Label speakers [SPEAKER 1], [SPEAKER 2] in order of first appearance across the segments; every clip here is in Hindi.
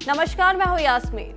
[SPEAKER 1] नमस्कार, मैं हूँ यास्मीन।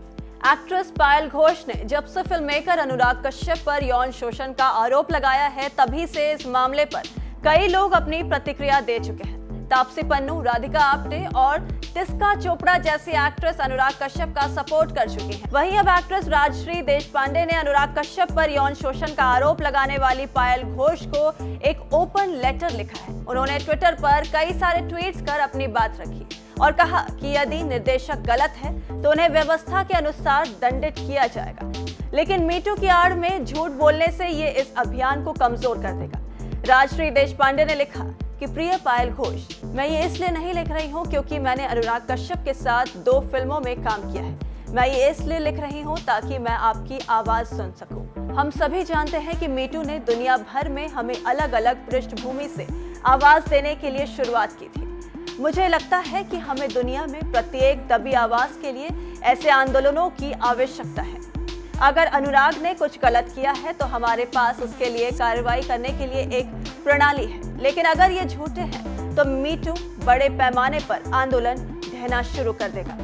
[SPEAKER 1] एक्ट्रेस पायल घोष ने जब से फिल्म मेकर अनुराग कश्यप पर यौन शोषण का आरोप लगाया है, तभी से इस मामले पर कई लोग अपनी प्रतिक्रिया दे चुके हैं। तापसी पन्नू, राधिका आप्टे और टिस्का चोपड़ा जैसी एक्ट्रेस अनुराग कश्यप का सपोर्ट कर चुकी हैं। वहीं अब एक्ट्रेस राजश्री देशपांडे ने अनुराग कश्यप पर यौन शोषण का आरोप लगाने वाली पायल घोष को एक ओपन लेटर लिखा है। उन्होंने ट्विटर पर कई सारे ट्वीट्स कर अपनी बात रखी और कहा कि यदि निर्देशक गलत है तो उन्हें व्यवस्था के अनुसार दंडित किया जाएगा, लेकिन मीटू की आड़ में झूठ बोलने से ये इस अभियान को कमजोर कर देगा। राजश्री देशपांडे ने लिखा कि प्रिय पायल घोष, मैं ये इसलिए नहीं लिख रही हूँ क्योंकि मैंने अनुराग कश्यप के साथ 2 फिल्मों में काम किया है। मैं ये इसलिए लिख रही हूँ ताकि मैं आपकी आवाज सुन सकूं। हम सभी जानते हैं कि मीटू ने दुनिया भर में हमें अलग अलग पृष्ठभूमि से आवाज देने के लिए शुरुआत की थी। मुझे लगता है कि हमें दुनिया में प्रत्येक दबी आवाज के लिए ऐसे आंदोलनों की आवश्यकता है। अगर अनुराग ने कुछ गलत किया है तो हमारे पास उसके लिए कार्रवाई करने के लिए एक प्रणाली है, लेकिन अगर ये झूठे हैं तो मीटू बड़े पैमाने पर आंदोलन ढहना शुरू कर देगा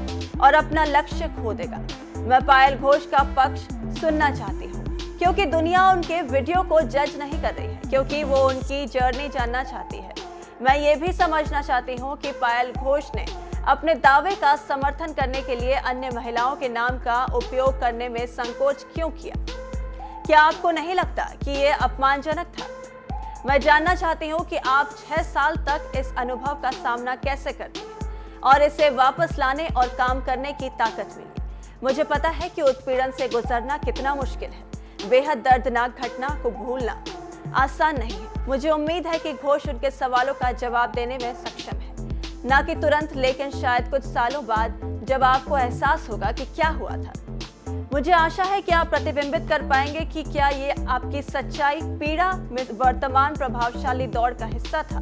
[SPEAKER 1] और अपना लक्ष्य खो देगा। मैं पायल घोष का पक्ष सुनना चाहती हूँ क्योंकि दुनिया उनके वीडियो को जज नहीं कर रही है, क्योंकि वो उनकी जर्नी जानना चाहती है। मैं ये भी समझना चाहती हूँ कि पायल घोष ने अपने दावे का समर्थन करने के लिए अन्य महिलाओं के नाम का उपयोग करने में संकोच क्यों किया। क्या आपको नहीं लगता कि ये अपमानजनक था? मैं जानना चाहती हूँ कि आप 6 साल तक इस अनुभव का सामना कैसे करती हैं और इसे वापस लाने और काम करने की ताकत मिली। मुझे पता है कि उत्पीड़न से गुजरना कितना मुश्किल है। बेहद दर्दनाक घटना को भूलना आसान नहीं है। मुझे उम्मीद है कि घोष उनके सवालों का जवाब देने में सक्षम है, ना कि तुरंत, लेकिन शायद कुछ सालों बाद जब आपको एहसास होगा कि क्या हुआ था। मुझे आशा है कि आप प्रतिबिंबित कर पाएंगे कि क्या ये आपकी सच्चाई पीड़ा में वर्तमान प्रभावशाली दौड़ का हिस्सा था।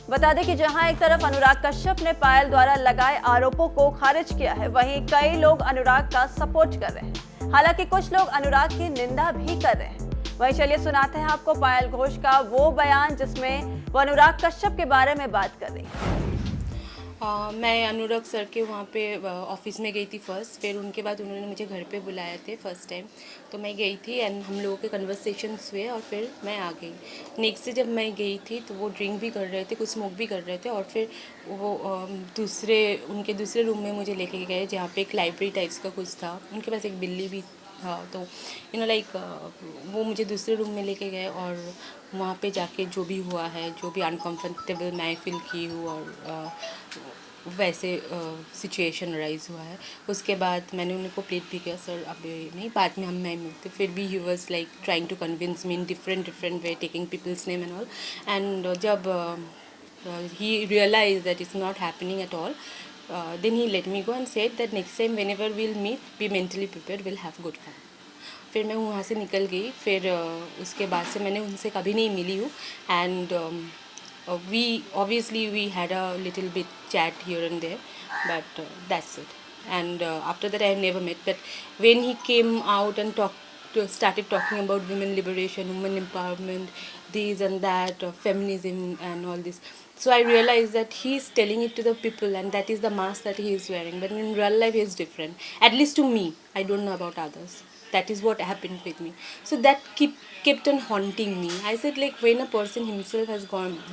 [SPEAKER 1] बता दें कि जहां एक तरफ अनुराग कश्यप ने पायल द्वारा लगाए आरोपों को खारिज किया है, वहीं कई लोग अनुराग का सपोर्ट कर रहे हैं। हालांकि कुछ लोग अनुराग की निंदा भी कर रहे हैं। वहीं चलिए सुनाते हैं आपको पायल घोष का वो बयान जिसमें वो अनुराग कश्यप के बारे में बात कर रही है।
[SPEAKER 2] मैं अनुराग सर के वहाँ पे ऑफिस में गई थी फर्स्ट, फिर उनके बाद उन्होंने मुझे घर पे बुलाए थे फर्स्ट टाइम, तो मैं गई थी एंड हम लोगों के कन्वर्सेशंस हुए और फिर मैं आ गई। नेक्स्ट डे जब मैं गई थी तो वो ड्रिंक भी कर रहे थे, कुछ स्मोक भी कर रहे थे और फिर वो उनके दूसरे रूम में मुझे लेके गए जहाँ पे एक लाइब्रेरी टाइप्स का कुछ था। उनके पास एक बिल्ली भी हाँ, तो वो मुझे दूसरे रूम में लेके गए और वहाँ पे जाके जो भी हुआ है, जो भी अनकम्फर्टेबल मैं फील की हूँ और वैसे सिचुएशन राइज हुआ है, उसके बाद मैंने उनको प्लीड भी किया, सर अभी नहीं, बाद में हम नहीं मिलते। फिर भी he was like trying to convince me in different way, taking people's name and all. And जब he realized that it's not happening at all, then he let me go and said that next time whenever we'll meet, be mentally prepared, we'll have good fun. फिर मैं वहाँ से निकल गई। फिर उसके बाद से मैंने उनसे कभी नहीं मिली हूँ and we had a little bit chat here and there, but that's it. And after that I have never met, but when he came out and started talking about women liberation, women empowerment, this and that, feminism and all this, so I realized that he is telling it to the people and that is the mask that he is wearing, but in real life he is different, at least to me. I don't know about others. That is what happened with me. So that kept on haunting me. I said, like, when a person himself has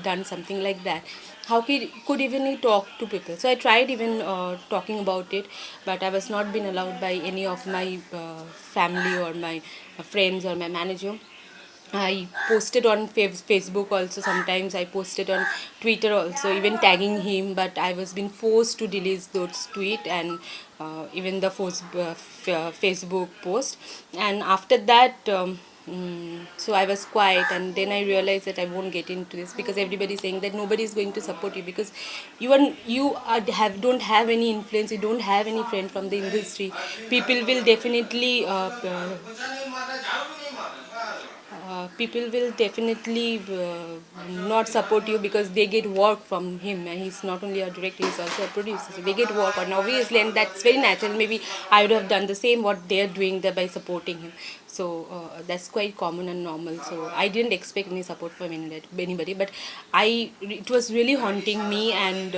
[SPEAKER 2] done something like that, how could even he talk to people? So I tried even talking about it, but I was not being allowed by any of my family or my friends or my manager. I posted on Facebook also, sometimes I posted on Twitter also, even tagging him, but I was being forced to delete those tweets and even the Facebook post. And after that, so I was quiet, and then I realized that I won't get into this because everybody is saying that nobody is going to support you because don't have any influence, you don't have any friend from the industry. People will definitely not support you because they get work from him, and he's not only a director, he's also a producer, so they get work, and obviously, and that's very natural. Maybe I would have done the same what they're doing there by supporting him. So that's quite common and normal. So I didn't expect any support from anybody, but it was really haunting me, and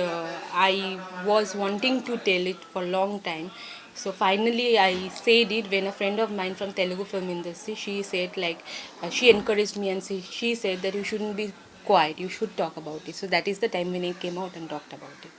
[SPEAKER 2] I was wanting to tell it for a long time. So finally I said it when a friend of mine from Telugu film industry, she said like, she encouraged me, and she said that you shouldn't be quiet, you should talk about it. So that is the time when I came out and talked about it.